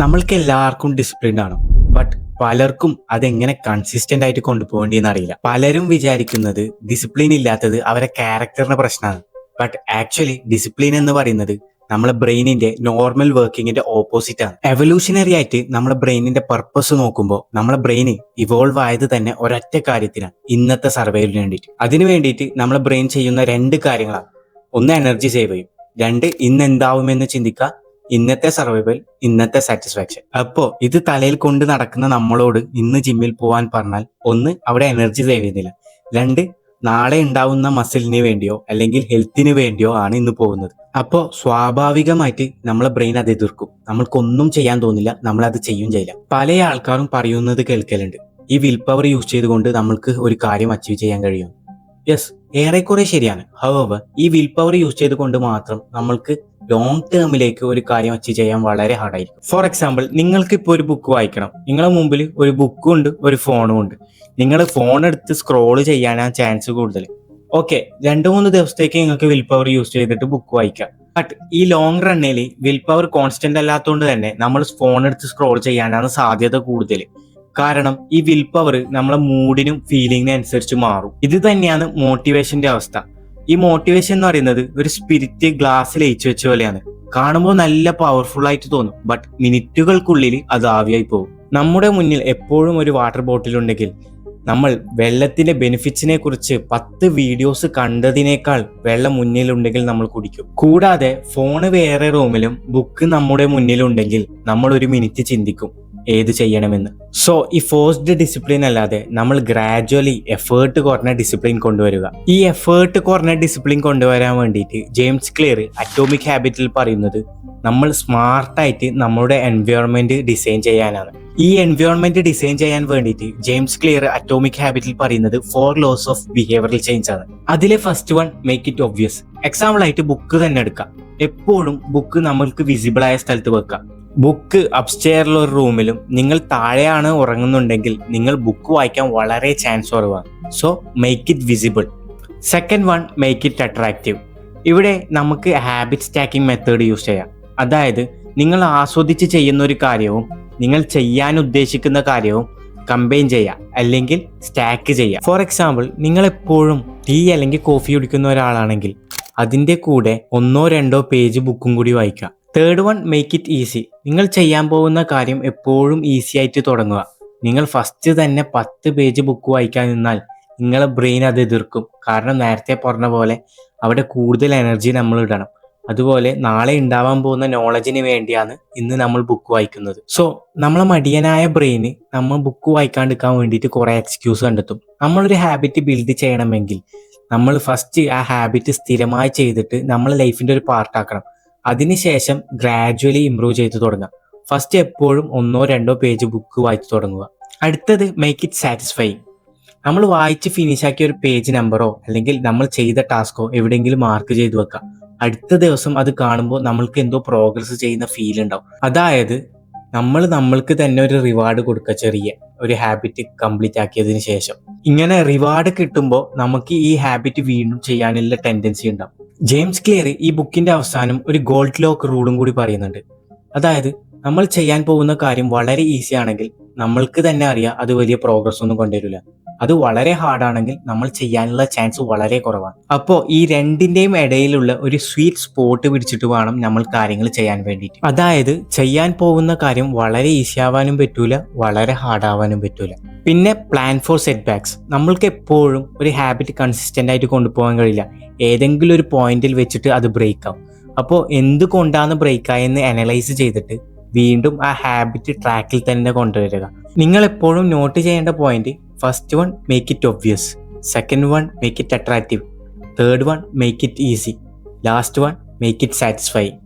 നമ്മൾക്ക് എല്ലാവർക്കും ഡിസിപ്ലിൻ ആണ്. ബട്ട് പലർക്കും അതെങ്ങനെ കൺസിസ്റ്റന്റ് ആയിട്ട് കൊണ്ടുപോകേണ്ടിയെന്ന് അറിയില്ല. പലരും വിചാരിക്കുന്നത് ഡിസിപ്ലിൻ ഇല്ലാത്തത് അവരെ ക്യാരക്ടറിന്റെ പ്രശ്നമാണ്. ബട്ട് ആക്ച്വലി ഡിസിപ്ലിൻ എന്ന് പറയുന്നത് നമ്മളെ ബ്രെയിനിന്റെ നോർമൽ വർക്കിങ്ങിന്റെ ഓപ്പോസിറ്റ് ആണ്. എവല്യൂഷണറി ആയിട്ട് നമ്മുടെ ബ്രെയിനിന്റെ പർപ്പസ് നോക്കുമ്പോൾ നമ്മുടെ ബ്രെയിൻ ഇവോൾവ് ആയത് തന്നെ ഒരൊറ്റ കാര്യത്തിനാണ്, ഇന്നത്തെ സർവൈവലിന് വേണ്ടിയിട്ട്. അതിനു വേണ്ടിയിട്ട് നമ്മളെ ബ്രെയിൻ ചെയ്യുന്ന രണ്ട് കാര്യങ്ങളാണ്. ഒന്ന് എനർജി സേവ് ചെയ്യും, രണ്ട് ഇന്ന് എന്താവുമെന്ന് ചിന്തിക്കുക, ഇന്നത്തെ സർവൈവൽ, ഇന്നത്തെ സാറ്റിസ്ഫാക്ഷൻ. അപ്പോ ഇത് തലയിൽ കൊണ്ട് നടക്കുന്ന നമ്മളോട് ഇന്ന് ജിമ്മിൽ പോവാൻ പറഞ്ഞാൽ ഒന്ന് അവിടെ എനർജി സേവ് ചെയ്യുന്നില്ല, രണ്ട് നാളെ ഉണ്ടാവുന്ന മസിലിന് വേണ്ടിയോ അല്ലെങ്കിൽ ഹെൽത്തിന് വേണ്ടിയോ ആണ് ഇന്ന് പോകുന്നത്. അപ്പോൾ സ്വാഭാവികമായിട്ട് നമ്മളെ ബ്രെയിൻ അത് എതിർക്കും. നമ്മൾക്കൊന്നും ചെയ്യാൻ തോന്നില്ല, നമ്മൾ അത് ചെയ്യും ചെയ്യില്ല. പല ആൾക്കാരും പറയുന്നത് കേൾക്കലുണ്ട്, ഈ വിൽ പവർ യൂസ് ചെയ്തുകൊണ്ട് നമ്മൾക്ക് ഒരു കാര്യം അച്ചീവ് ചെയ്യാൻ കഴിയും. യെസ്, ഏറെക്കുറെ ശരിയാണ്. ഹൗവർ ഈ വിൽ പവർ യൂസ് ചെയ്തുകൊണ്ട് മാത്രം നമ്മൾക്ക് ലോങ് ടേമിലേക്ക് ഒരു കാര്യം അച്ചീവ് ചെയ്യാൻ വളരെ ഹാർഡായിരിക്കും. ഫോർ എക്സാമ്പിൾ, നിങ്ങൾക്ക് ഇപ്പോൾ ഒരു ബുക്ക് വായിക്കണം. നിങ്ങളുടെ മുമ്പിൽ ഒരു ബുക്കും ഉണ്ട്, ഒരു ഫോണും ഉണ്ട്. നിങ്ങൾ ഫോൺ എടുത്ത് സ്ക്രോൾ ചെയ്യാനാണ് ചാൻസ് കൂടുതൽ. ഓക്കെ, 2-3 ദിവസത്തേക്ക് നിങ്ങൾക്ക് വിൽ പവർ യൂസ് ചെയ്തിട്ട് ബുക്ക് വായിക്കാം. ബട്ട് ഈ ലോങ് റണ്ണിൽ വിൽ പവർ കോൺസ്റ്റന്റ് അല്ലാത്തതുകൊണ്ട് തന്നെ നമ്മൾ ഫോൺ എടുത്ത് സ്ക്രോൾ ചെയ്യാനാണ് സാധ്യത കൂടുതൽ. കാരണം ഈ വിൽ പവർ നമ്മളെ മൂഡിനും ഫീലിംഗിനും അനുസരിച്ച് മാറും. ഇത് തന്നെയാണ് മോട്ടിവേഷന്റെ അവസ്ഥ. ഈ മോട്ടിവേഷൻ എന്ന് പറയുന്നത് ഒരു സ്പിരിറ്റ് ഗ്ലാസ്സിൽ ലയിച്ചു വെച്ച പോലെയാണ്. കാണുമ്പോൾ നല്ല പവർഫുൾ ആയിട്ട് തോന്നും, ബട്ട് മിനിറ്റുകൾക്കുള്ളിൽ അത് ആവിയായി പോകും. നമ്മുടെ മുന്നിൽ എപ്പോഴും ഒരു വാട്ടർ ബോട്ടിൽ ഉണ്ടെങ്കിൽ നമ്മൾ വെള്ളത്തിന്റെ ബെനിഫിറ്റ്സിനെ കുറിച്ച് 10 വീഡിയോസ് കണ്ടതിനേക്കാൾ വെള്ളം മുന്നിലുണ്ടെങ്കിൽ നമ്മൾ കുടിക്കും. കൂടാതെ ഫോണ് വേറെ റൂമിലും ബുക്ക് നമ്മുടെ മുന്നിലുണ്ടെങ്കിൽ നമ്മൾ ഒരു മിനിറ്റ് ചിന്തിക്കും ഏത് ചെയ്യണമെന്ന്. സോ ഈ ഫോഴ്സ്ഡ് ഡിസിപ്ലിൻ അല്ലാതെ നമ്മൾ ഗ്രാജുവലി എഫേർട്ട് കുറഞ്ഞ ഡിസിപ്ലിൻ കൊണ്ടുവരിക. ഈ എഫേർട്ട് കുറഞ്ഞ ഡിസിപ്ലിൻ കൊണ്ടുവരാൻ വേണ്ടിയിട്ട് ജെയിംസ് ക്ലിയർ അറ്റോമിക് ഹാബിറ്റിൽ പറയുന്നത് നമ്മൾ സ്മാർട്ടായിട്ട് നമ്മുടെ എൻവയോൺമെന്റ് ഡിസൈൻ ചെയ്യാനാണ്. ഈ എൻവയോൺമെന്റ് ഡിസൈൻ ചെയ്യാൻ വേണ്ടിയിട്ട് ജെയിംസ് ക്ലിയർ അറ്റോമിക് ഹാബിറ്റിൽ പറയുന്നത് 4 laws ഓഫ് ബിഹേവിയറൽ ചേഞ്ച് ആണ്. അതിലെ first one, make it obvious. Example ആയിട്ട് ബുക്ക് തന്നെ എടുക്കാം. എപ്പോഴും ബുക്ക് നമ്മൾക്ക് വിസിബിൾ ആയ സ്ഥലത്ത് വെക്കാം. ബുക്ക് അപ്സ്റ്റെയറിലുള്ള ഒരു റൂമിലും നിങ്ങൾ താഴെയാണ് ഉറങ്ങുന്നുണ്ടെങ്കിൽ നിങ്ങൾ ബുക്ക് വായിക്കാൻ വളരെ ചാൻസ് കുറവാണ്. So make it visible. Second one, make it attractive. ഇവിടെ നമുക്ക് ഹാബിറ്റ് സ്റ്റാക്കിംഗ് മെത്തേഡ് യൂസ് ചെയ്യാം. അതായത് നിങ്ങൾ ആസ്വദിച്ച് ചെയ്യുന്ന ഒരു കാര്യവും നിങ്ങൾ ചെയ്യാൻ ഉദ്ദേശിക്കുന്ന കാര്യവും കമ്പൈൻ ചെയ്യുക അല്ലെങ്കിൽ സ്റ്റാക്ക് ചെയ്യുക. ഫോർ എക്സാമ്പിൾ, നിങ്ങൾ എപ്പോഴും ടീ അല്ലെങ്കിൽ കോഫി കുടിക്കുന്ന ഒരാളാണെങ്കിൽ അതിൻ്റെ കൂടെ 1-2 പേജ് ബുക്കും കൂടി വായിക്കുക. Third one, make it easy. നിങ്ങൾ ചെയ്യാൻ പോകുന്ന കാര്യം എപ്പോഴും ഈസി ആയിട്ട് തുടങ്ങുക. നിങ്ങൾ ഫസ്റ്റ് തന്നെ 10 പേജ് ബുക്ക് വായിക്കാൻ നിന്നാൽ നിങ്ങളെ ബ്രെയിൻ അത് എതിർക്കും. കാരണം നേരത്തെ പറഞ്ഞ പോലെ അവിടെ കൂടുതൽ എനർജി നമ്മൾ ഇടണം. അതുപോലെ നാളെ ഉണ്ടാവാൻ പോകുന്ന നോളജിന് വേണ്ടിയാണ് ഇന്ന് നമ്മൾ ബുക്ക് വായിക്കുന്നത്. സോ നമ്മളെ മടിയനായ ബ്രെയിന് നമ്മൾ ബുക്ക് വായിക്കാണ്ടിരിക്കാൻ വേണ്ടിയിട്ട് കുറെ എക്സ്ക്യൂസ് കണ്ടെത്തും. നമ്മളൊരു ഹാബിറ്റ് ബിൽഡ് ചെയ്യണമെങ്കിൽ നമ്മൾ ഫസ്റ്റ് ആ ഹാബിറ്റ് സ്ഥിരമായി ചെയ്തിട്ട് നമ്മൾ ലൈഫിന്റെ ഒരു പാർട്ടാക്കണം. അതിനുശേഷം ഗ്രാജുവലി ഇംപ്രൂവ് ചെയ്ത് തുടങ്ങാം. ഫസ്റ്റ് എപ്പോഴും 1-2 പേജ് ബുക്ക് വായിച്ചു തുടങ്ങുക. അടുത്തത്, മേക്ക് ഇറ്റ് സാറ്റിസ്ഫൈങ്. നമ്മൾ വായിച്ച് ഫിനിഷ് ആക്കിയ ഒരു പേജ് നമ്പറോ അല്ലെങ്കിൽ നമ്മൾ ചെയ്ത ടാസ്കോ എവിടെയെങ്കിലും മാർക്ക് ചെയ്ത് വെക്കാം. അടുത്ത ദിവസം അത് കാണുമ്പോൾ നമ്മൾക്ക് എന്തോ പ്രോഗ്രസ് ചെയ്യുന്ന ഫീൽ ഉണ്ടാവും. അതായത് നമ്മൾക്ക് തന്നെ ഒരു റിവാർഡ് കൊടുക്കുക, ചെറിയ ഒരു ഹാബിറ്റ് കംപ്ലീറ്റ് ആക്കിയതിന് ശേഷം. ഇങ്ങനെ റിവാർഡ് കിട്ടുമ്പോൾ നമുക്ക് ഈ ഹാബിറ്റ് വീണ്ടും ചെയ്യാനുള്ള ടെൻഡൻസി ഉണ്ടാവും. ജെയിംസ് ക്ലിയർ ഈ ബുക്കിന്റെ അവസാനം ഒരു ഗോൾഡ് ലോക്ക് റൂളും കൂടി പറയുന്നുണ്ട്. അതായത് നമ്മൾ ചെയ്യാൻ പോകുന്ന കാര്യം വളരെ ഈസി ആണെങ്കിൽ നമ്മൾക്ക് തന്നെ അറിയാം അത് വലിയ പ്രോഗ്രസ് ഒന്നും കൊണ്ടുവരില്ല. അത് വളരെ ഹാർഡാണെങ്കിൽ നമ്മൾ ചെയ്യാനുള്ള ചാൻസ് വളരെ കുറവാണ്. അപ്പോൾ ഈ രണ്ടിന്റെയും ഇടയിലുള്ള ഒരു സ്വീറ്റ് സ്പോട്ട് പിടിച്ചിട്ട് വേണം നമ്മൾ കാര്യങ്ങൾ ചെയ്യാൻ വേണ്ടിയിട്ട്. അതായത് ചെയ്യാൻ പോകുന്ന കാര്യം വളരെ ഈസി ആവാനും പറ്റൂല, വളരെ ഹാർഡ് ആവാനും പറ്റൂല. പിന്നെ പ്ലാൻ ഫോർ സെറ്റ് ബാക്സ്. നമ്മൾക്ക് എപ്പോഴും ഒരു ഹാബിറ്റ് കൺസിസ്റ്റന്റ് ആയിട്ട് കൊണ്ടുപോകാൻ കഴിയില്ല. ഏതെങ്കിലും ഒരു പോയിന്റിൽ വെച്ചിട്ട് അത് ബ്രേക്ക് ആവും. അപ്പോൾ എന്തുകൊണ്ടാണ് ബ്രേക്ക് ആയെന്ന് അനലൈസ് ചെയ്തിട്ട് വീണ്ടും ആ ഹാബിറ്റ് ട്രാക്കിൽ തന്നെ കൊണ്ടുവരിക. നിങ്ങൾ എപ്പോഴും നോട്ട് ചെയ്യേണ്ട point, first one, make it obvious. Second one, make it attractive. Third one, make it easy. Last one, make it satisfying.